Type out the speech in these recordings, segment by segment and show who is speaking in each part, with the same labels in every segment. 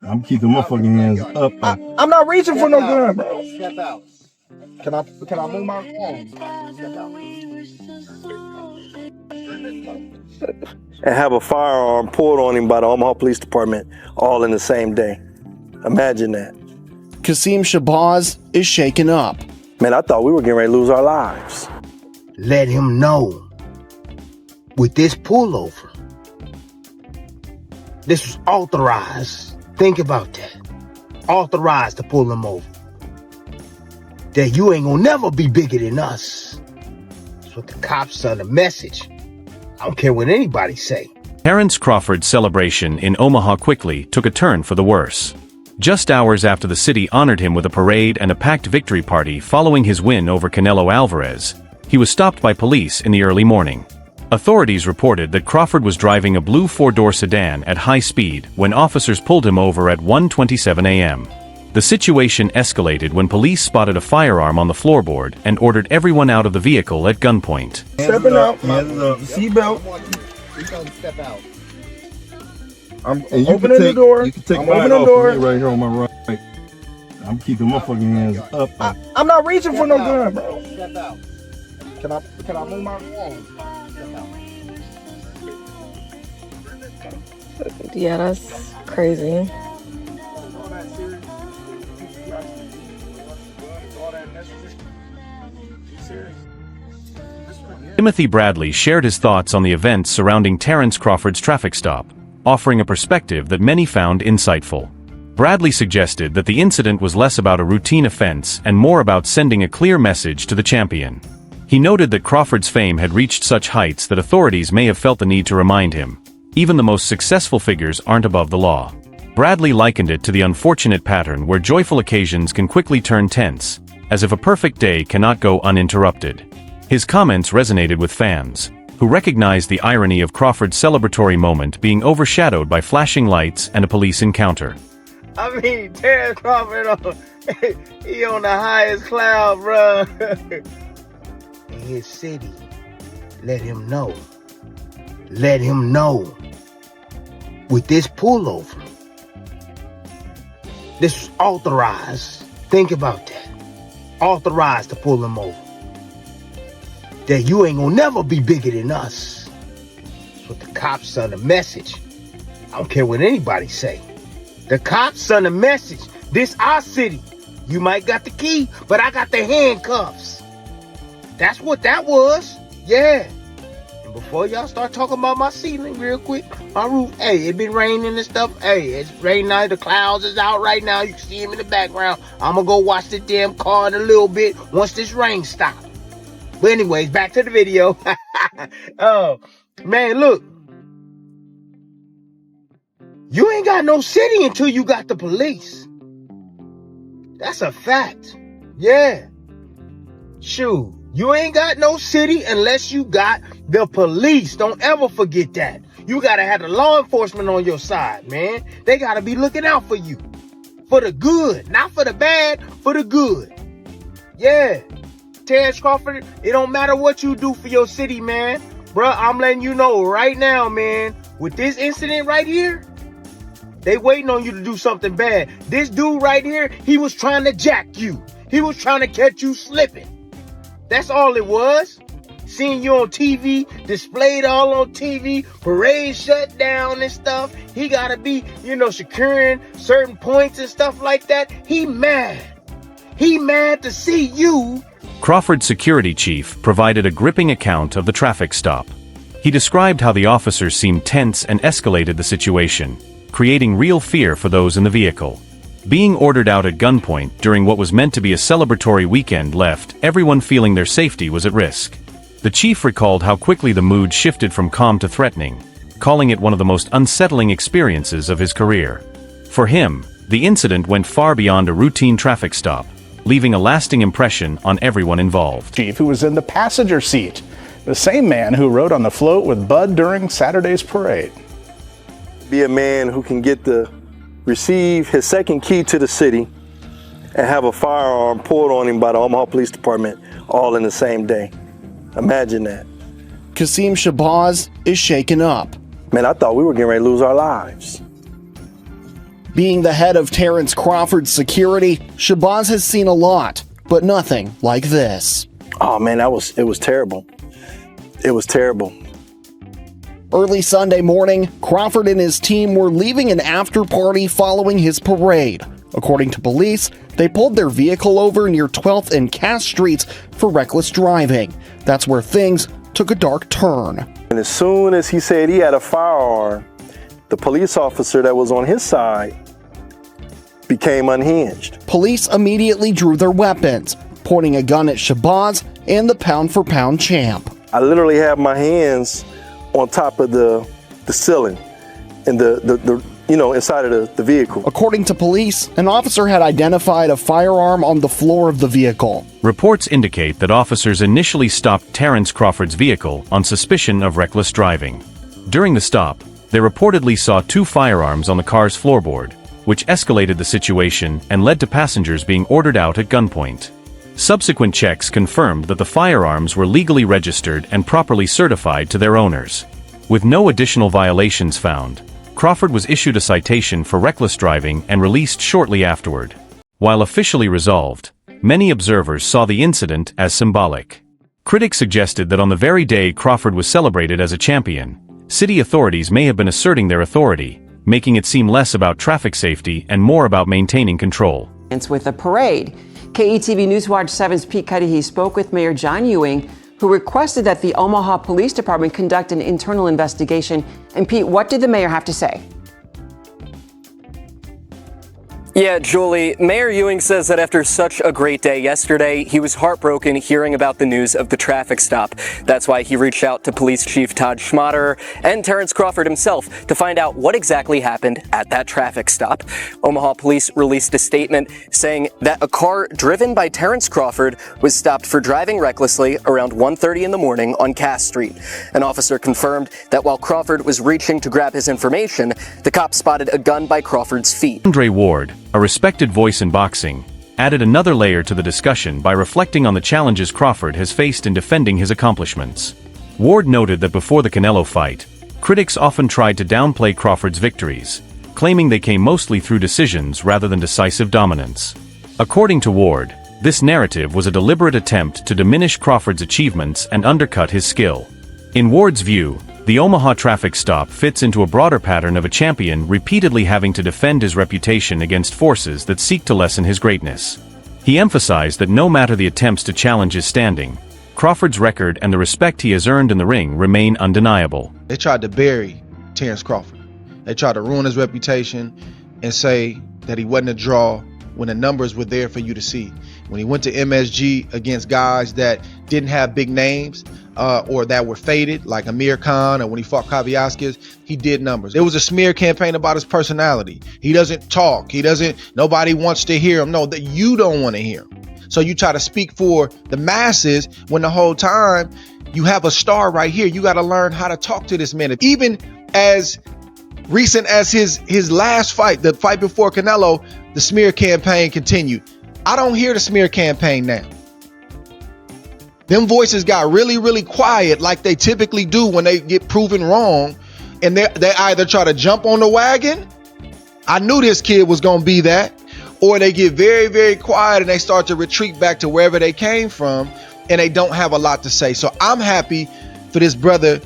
Speaker 1: I'm keeping my fucking hands up.
Speaker 2: I'm not reaching for no gun, bro. Step out. Can I move my phone? Step out.
Speaker 3: And have a firearm pulled on him by the Omaha Police Department all in the same day. Imagine that.
Speaker 4: Qasim Shabazz is shaken up.
Speaker 3: Man, I thought we were getting ready to lose our lives.
Speaker 5: Let him know with this pullover, this was authorized. Think about that. Authorized to pull him over. That you ain't gonna never be bigger than us. That's what the cops send a message. I don't care what anybody say.
Speaker 6: Terence Crawford's celebration in Omaha quickly took a turn for the worse. Just hours after the city honored him with a parade and a packed victory party following his win over Canelo Alvarez, he was stopped by police in the early morning. Authorities reported that Crawford was driving a blue four-door sedan at high speed when officers pulled him over at 1:27 a.m. The situation escalated when police spotted a firearm on the floorboard and ordered everyone out of the vehicle at gunpoint.
Speaker 2: Stepping out, seatbelt.
Speaker 7: He's gonna step out.
Speaker 2: I'm opening the door.
Speaker 1: You can take
Speaker 2: I'm
Speaker 1: mine
Speaker 2: opening the
Speaker 1: off
Speaker 2: door.
Speaker 1: of me right here on my right. I'm keeping my fucking hands up.
Speaker 2: I'm not reaching for no gun, bro.
Speaker 7: Step out.
Speaker 2: Can I move my phone?
Speaker 7: Step out.
Speaker 8: Yeah, that's crazy.
Speaker 6: Timothy Bradley shared his thoughts on the events surrounding Terence Crawford's traffic stop, offering a perspective that many found insightful. Bradley suggested that the incident was less about a routine offense and more about sending a clear message to the champion. He noted that Crawford's fame had reached such heights that authorities may have felt the need to remind him. Even the most successful figures aren't above the law. Bradley likened it to the unfortunate pattern where joyful occasions can quickly turn tense, as if a perfect day cannot go uninterrupted. His comments resonated with fans, who recognized the irony of Crawford's celebratory moment being overshadowed by flashing lights and a police encounter.
Speaker 5: I mean, Terence Crawford, he on the highest cloud, bro. In his city, let him know. Let him know. With this pullover, this was authorized. Think about that. Authorized to pull him over. That you ain't gonna never be bigger than us. That's what the cops send a message. I don't care what anybody say. The cops send a message. This our city. You might got the key, but I got the handcuffs. That's what that was. Yeah. And before y'all start talking about my ceiling real quick, my roof, hey, it been raining and stuff. Hey, it's raining now. The clouds is out right now. You can see them in the background. I'm gonna go watch the damn car in a little bit once this rain stops. But anyways, back to the video. Oh, man, look. You ain't got no city until you got the police. That's a fact. Yeah. Shoot, you ain't got no city unless you got the police. Don't ever forget that. You gotta have the law enforcement on your side, man. They gotta be looking out for you. For the good, not for the bad, for the good. Yeah. Terence Crawford, it don't matter what you do for your city, man. Bruh, I'm letting you know right now, man. With this incident right here, they waiting on you to do something bad. This dude right here, he was trying to jack you. He was trying to catch you slipping. That's all it was. Seeing you on TV, displayed all on TV, parade shut down and stuff. He gotta be, securing certain points and stuff like that. He mad. He mad to see you.
Speaker 6: Crawford's security chief provided a gripping account of the traffic stop. He described how the officers seemed tense and escalated the situation, creating real fear for those in the vehicle. Being ordered out at gunpoint during what was meant to be a celebratory weekend left everyone feeling their safety was at risk. The chief recalled how quickly the mood shifted from calm to threatening, calling it one of the most unsettling experiences of his career. For him, the incident went far beyond a routine traffic stop, leaving a lasting impression on everyone involved.
Speaker 9: Chief, who was in the passenger seat, the same man who rode on the float with Bud during Saturday's parade.
Speaker 3: Be a man who can get to receive his second key to the city and have a firearm pulled on him by the Omaha Police Department all in the same day. Imagine that.
Speaker 4: Qasim Shabazz is shaken up.
Speaker 3: Man, I thought we were getting ready to lose our lives.
Speaker 4: Being the head of Terence Crawford's security, Shabazz has seen a lot, but nothing like this.
Speaker 3: Oh man, it was terrible. It was terrible.
Speaker 4: Early Sunday morning, Crawford and his team were leaving an after-party following his parade. According to police, they pulled their vehicle over near 12th and Cass Streets for reckless driving. That's where things took a dark turn.
Speaker 3: And as soon as he said he had a firearm, the police officer that was on his side became unhinged.
Speaker 4: Police immediately drew their weapons, pointing a gun at Shabazz and the pound-for-pound champ.
Speaker 3: I literally had my hands on top of the ceiling and inside of the vehicle.
Speaker 4: According to police, an officer had identified a firearm on the floor of the vehicle.
Speaker 6: Reports indicate that officers initially stopped Terence Crawford's vehicle on suspicion of reckless driving. During the stop, they reportedly saw 2 firearms on the car's floorboard, which escalated the situation and led to passengers being ordered out at gunpoint. Subsequent checks confirmed that the firearms were legally registered and properly certified to their owners. With no additional violations found, Crawford was issued a citation for reckless driving and released shortly afterward. While officially resolved, many observers saw the incident as symbolic. Critics suggested that on the very day Crawford was celebrated as a champion, city authorities may have been asserting their authority, making it seem less about traffic safety and more about maintaining control.
Speaker 10: With a parade. KETV Newswatch 7's Pete Cudahy spoke with Mayor John Ewing, who requested that the Omaha Police Department conduct an internal investigation. And Pete, what did the mayor have to say?
Speaker 11: Yeah, Julie, Mayor Ewing says that after such a great day yesterday, he was heartbroken hearing about the news of the traffic stop. That's why he reached out to Police Chief Todd Schmatter and Terence Crawford himself to find out what exactly happened at that traffic stop. Omaha police released a statement saying that a car driven by Terence Crawford was stopped for driving recklessly around 1:30 in the morning on Cass Street. An officer confirmed that while Crawford was reaching to grab his information, the cop spotted a gun by Crawford's feet.
Speaker 6: Andre Ward, a respected voice in boxing, added another layer to the discussion by reflecting on the challenges Crawford has faced in defending his accomplishments. Ward noted that before the Canelo fight, critics often tried to downplay Crawford's victories, claiming they came mostly through decisions rather than decisive dominance. According to Ward, this narrative was a deliberate attempt to diminish Crawford's achievements and undercut his skill. In Ward's view, the Omaha traffic stop fits into a broader pattern of a champion repeatedly having to defend his reputation against forces that seek to lessen his greatness. He emphasized that no matter the attempts to challenge his standing, Crawford's record and the respect he has earned in the ring remain undeniable.
Speaker 2: They tried to bury Terence Crawford. They tried to ruin his reputation and say that he wasn't a draw when the numbers were there for you to see. When he went to MSG against guys that didn't have big names or that were faded, like Amir Khan, or when he fought Kavyaskis, he did numbers. There was a smear campaign about his personality. He doesn't talk. Nobody wants to hear him. No, that you don't want to hear him. So you try to speak for the masses when the whole time you have a star right here. You got to learn how to talk to this man. Even as recent as his last fight, the fight before Canelo, the smear campaign continued. I don't hear the smear campaign now. Them voices got really, really quiet like they typically do when they get proven wrong. And they either try to jump on the wagon, I knew this kid was going to be that, or they get very, very quiet and they start to retreat back to wherever they came from and they don't have a lot to say. So I'm happy for this brother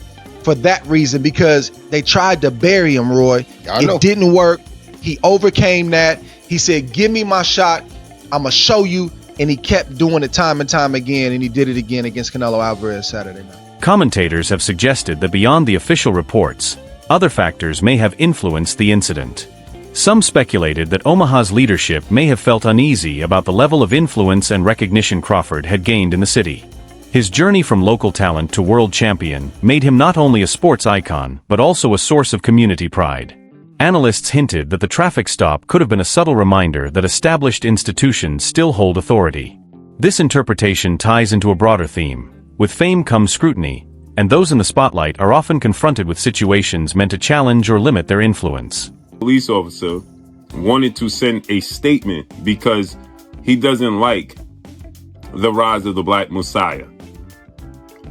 Speaker 2: for that reason, because they tried to bury him, Roy. It didn't work. He overcame that. He said, give me my shot. I'm going to show you. And he kept doing it time and time again, and he did it again against Canelo Alvarez Saturday night.
Speaker 6: Commentators have suggested that beyond the official reports, other factors may have influenced the incident. Some speculated that Omaha's leadership may have felt uneasy about the level of influence and recognition Crawford had gained in the city. His journey from local talent to world champion made him not only a sports icon, but also a source of community pride. Analysts hinted that the traffic stop could have been a subtle reminder that established institutions still hold authority. This interpretation ties into a broader theme. With fame comes scrutiny, and those in the spotlight are often confronted with situations meant to challenge or limit their influence.
Speaker 12: Police officer wanted to send a statement because he doesn't like the rise of the Black Messiah.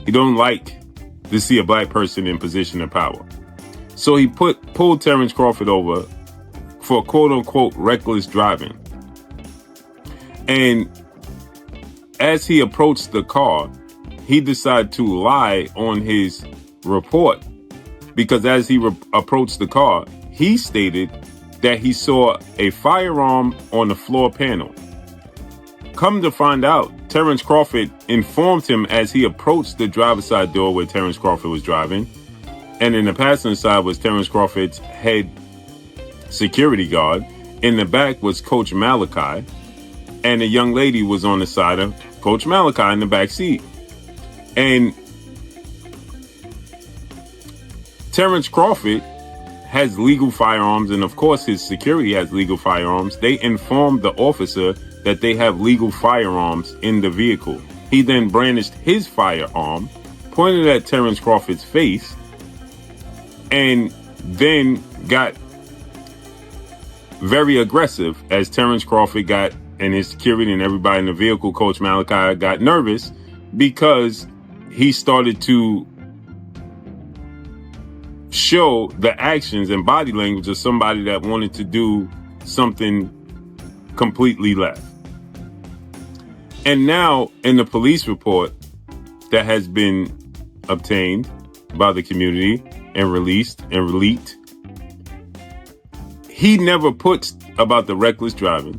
Speaker 12: He don't like to see a black person in position of power. So he pulled Terence Crawford over for quote unquote reckless driving. And as he approached the car, he decided to lie on his report, because as he approached the car, he stated that he saw a firearm on the floor panel. Come to find out, Terence Crawford informed him as he approached the driver's side door where Terence Crawford was driving, and in the passenger side was Terence Crawford's head security guard. In the back was Coach Malachi, and a young lady was on the side of Coach Malachi in the back seat. And Terence Crawford has legal firearms, and of course his security has legal firearms. They informed the officer that they have legal firearms in the vehicle. He then brandished his firearm, pointed at Terence Crawford's face, and then got very aggressive as Terence Crawford got, and his security and everybody in the vehicle, Coach Malachi, got nervous because he started to show the actions and body language of somebody that wanted to do something completely left. And now in the police report that has been obtained by the community and released and leaked, he never puts about the reckless driving.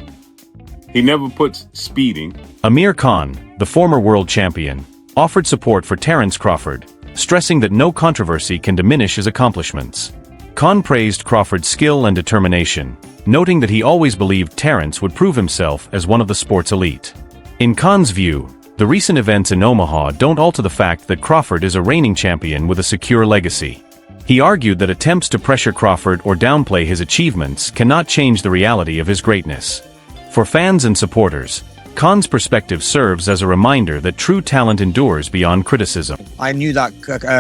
Speaker 12: He never puts speeding.
Speaker 6: Amir Khan, the former world champion, offered support for Terence Crawford, stressing that no controversy can diminish his accomplishments. Khan praised Crawford's skill and determination, noting that he always believed Terence would prove himself as one of the sport's elite. In Khan's view, the recent events in Omaha don't alter the fact that Crawford is a reigning champion with a secure legacy. He argued that attempts to pressure Crawford or downplay his achievements cannot change the reality of his greatness. For fans and supporters, Khan's perspective serves as a reminder that true talent endures beyond criticism.
Speaker 13: I knew that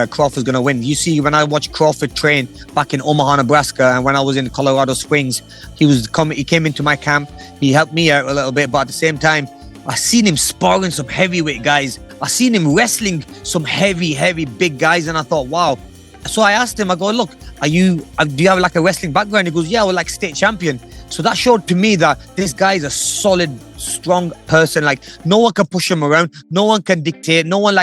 Speaker 13: Crawford was going to win. You see, when I watched Crawford train back in Omaha, Nebraska, and when I was in Colorado Springs, he came into my camp. He helped me out a little bit, but at the same time, I seen him sparring some heavyweight guys. I seen him wrestling some heavy, big guys, and I thought, wow. So I asked him, I go, look, do you have like a wrestling background? He goes, yeah, we're like state champion. So that showed to me that this guy is a solid, strong person. Like, no one can push him around. No one can dictate. No one's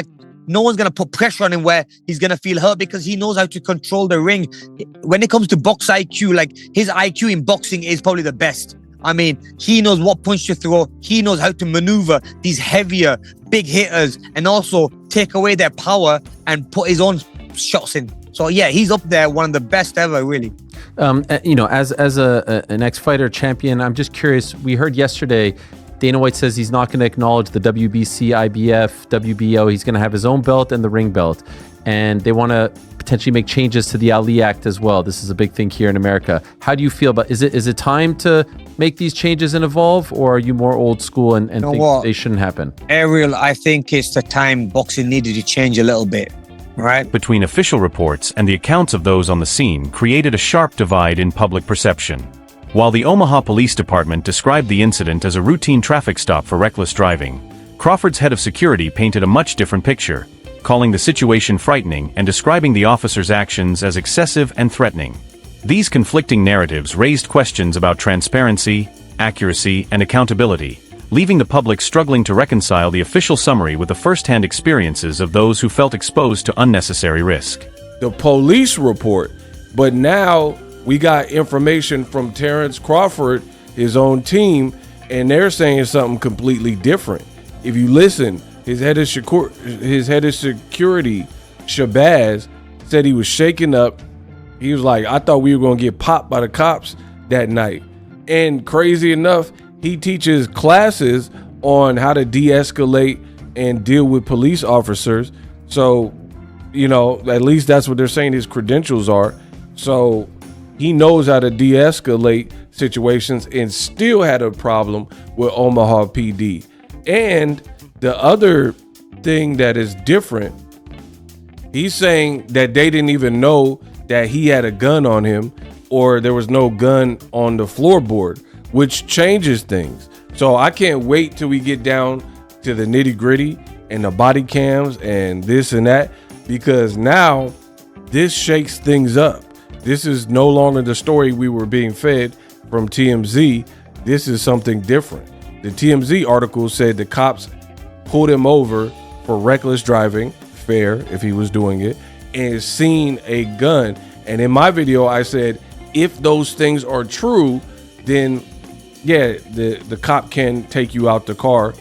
Speaker 13: going to put pressure on him where he's going to feel hurt, because he knows how to control the ring. When it comes to box IQ, like, his IQ in boxing is probably the best. I mean, he knows what punch to throw. He knows how to maneuver these heavier, big hitters and also take away their power and put his own shots in. So yeah, he's up there, one of the best ever, really.
Speaker 14: As an ex-fighter champion, I'm just curious. We heard yesterday, Dana White says he's not going to acknowledge the WBC, IBF, WBO. He's going to have his own belt and the ring belt. And they want to potentially make changes to the Ali Act as well. This is a big thing here in America. How do you feel about, is it time to make these changes and evolve, or are you more old school and think they shouldn't happen?
Speaker 13: Ariel, I think it's the time boxing needed to change a little bit. Right.
Speaker 6: Between official reports and the accounts of those on the scene created a sharp divide in public perception. While the Omaha Police Department described the incident as a routine traffic stop for reckless driving, Crawford's head of security painted a much different picture, calling the situation frightening and describing the officer's actions as excessive and threatening. These conflicting narratives raised questions about transparency, accuracy, and accountability, leaving the public struggling to reconcile the official summary with the first-hand experiences of those who felt exposed to unnecessary risk.
Speaker 15: The police report, but now we got information from Terence Crawford, his own team, and they're saying something completely different. If you listen, his head of security, Shabazz, said he was shaken up. He was like, I thought we were going to get popped by the cops that night. And crazy enough, he teaches classes on how to de-escalate and deal with police officers. So, at least that's what they're saying his credentials are. So he knows how to de-escalate situations and still had a problem with Omaha PD. And the other thing that is different, he's saying that they didn't even know that he had a gun on him, or there was no gun on the floorboard, which changes things. So I can't wait till we get down to the nitty gritty and the body cams and this and that, because now this shakes things up. This is no longer the story we were being fed from TMZ, this is something different. The TMZ article said the cops pulled him over for reckless driving, fair if he was doing it, and seen a gun. And in my video, I said, if those things are true, then yeah, the cop can take you out the car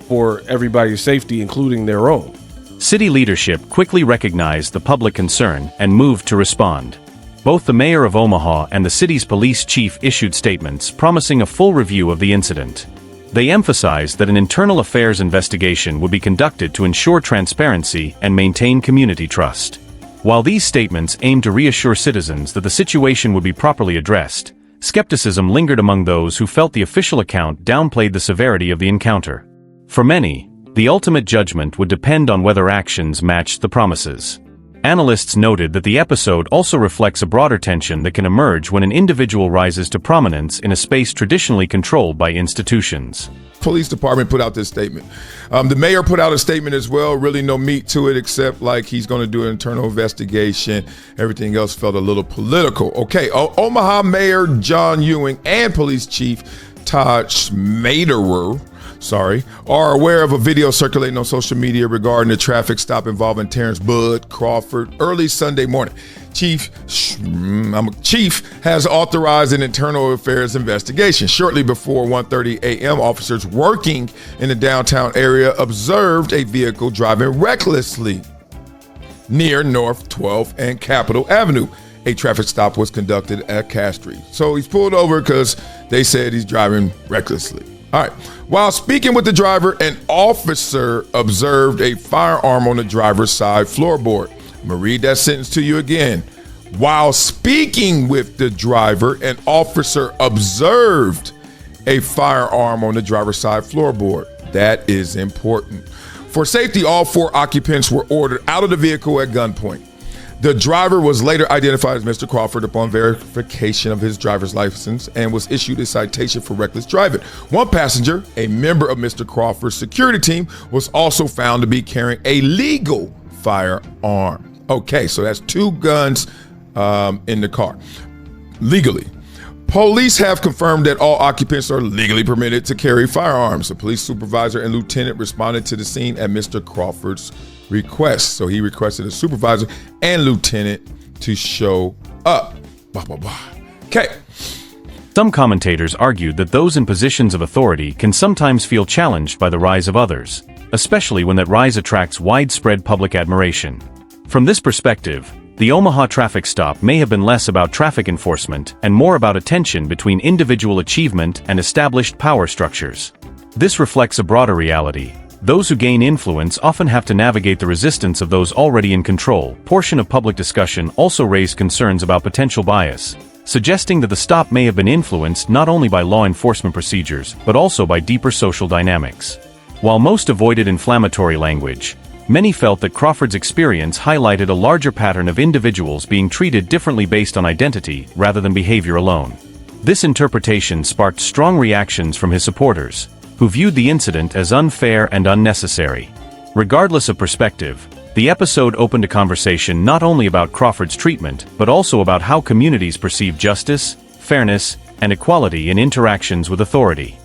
Speaker 15: for everybody's safety, including their own.
Speaker 6: City leadership quickly recognized the public concern and moved to respond. Both the mayor of Omaha and the city's police chief issued statements promising a full review of the incident. They emphasized that an internal affairs investigation would be conducted to ensure transparency and maintain community trust. While these statements aimed to reassure citizens that the situation would be properly addressed, skepticism lingered among those who felt the official account downplayed the severity of the encounter. For many, the ultimate judgment would depend on whether actions matched the promises. Analysts noted that the episode also reflects a broader tension that can emerge when an individual rises to prominence in a space traditionally controlled by institutions.
Speaker 16: Police department put out this statement. The mayor put out a statement as well. Really no meat to it except like he's going to do an internal investigation. Everything else felt a little political. Okay, Omaha Mayor John Ewing and Police Chief Todd Schmaderer are aware of a video circulating on social media regarding the traffic stop involving Terence Bud Crawford early Sunday morning. Chief has authorized an internal affairs investigation. Shortly before 1:30 a.m., officers working in the downtown area observed a vehicle driving recklessly near North 12th and Capitol Avenue. A traffic stop was conducted at Cass Street. So he's pulled over because they said he's driving recklessly. All right. While speaking with the driver, an officer observed a firearm on the driver's side floorboard. I'm going to read that sentence to you again. While speaking with the driver, an officer observed a firearm on the driver's side floorboard. That is important. For safety, all 4 occupants were ordered out of the vehicle at gunpoint. The driver was later identified as Mr. Crawford upon verification of his driver's license and was issued a citation for reckless driving. One passenger, a member of Mr. Crawford's security team, was also found to be carrying a legal firearm. Okay, so that's 2 guns in the car, legally. Police have confirmed that all occupants are legally permitted to carry firearms. The police supervisor and lieutenant responded to the scene at Mr. Crawford's request. So he requested a supervisor and lieutenant to show up. Okay.
Speaker 6: Some commentators argued that those in positions of authority can sometimes feel challenged by the rise of others, especially when that rise attracts widespread public admiration. From this perspective, the Omaha traffic stop may have been less about traffic enforcement and more about a tension between individual achievement and established power structures. This reflects a broader reality. Those who gain influence often have to navigate the resistance of those already in control. Portion of public discussion also raised concerns about potential bias, suggesting that the stop may have been influenced not only by law enforcement procedures, but also by deeper social dynamics. While most avoided inflammatory language, many felt that Crawford's experience highlighted a larger pattern of individuals being treated differently based on identity rather than behavior alone. This interpretation sparked strong reactions from his supporters, who viewed the incident as unfair and unnecessary. Regardless of perspective, the episode opened a conversation not only about Crawford's treatment, but also about how communities perceive justice, fairness, and equality in interactions with authority.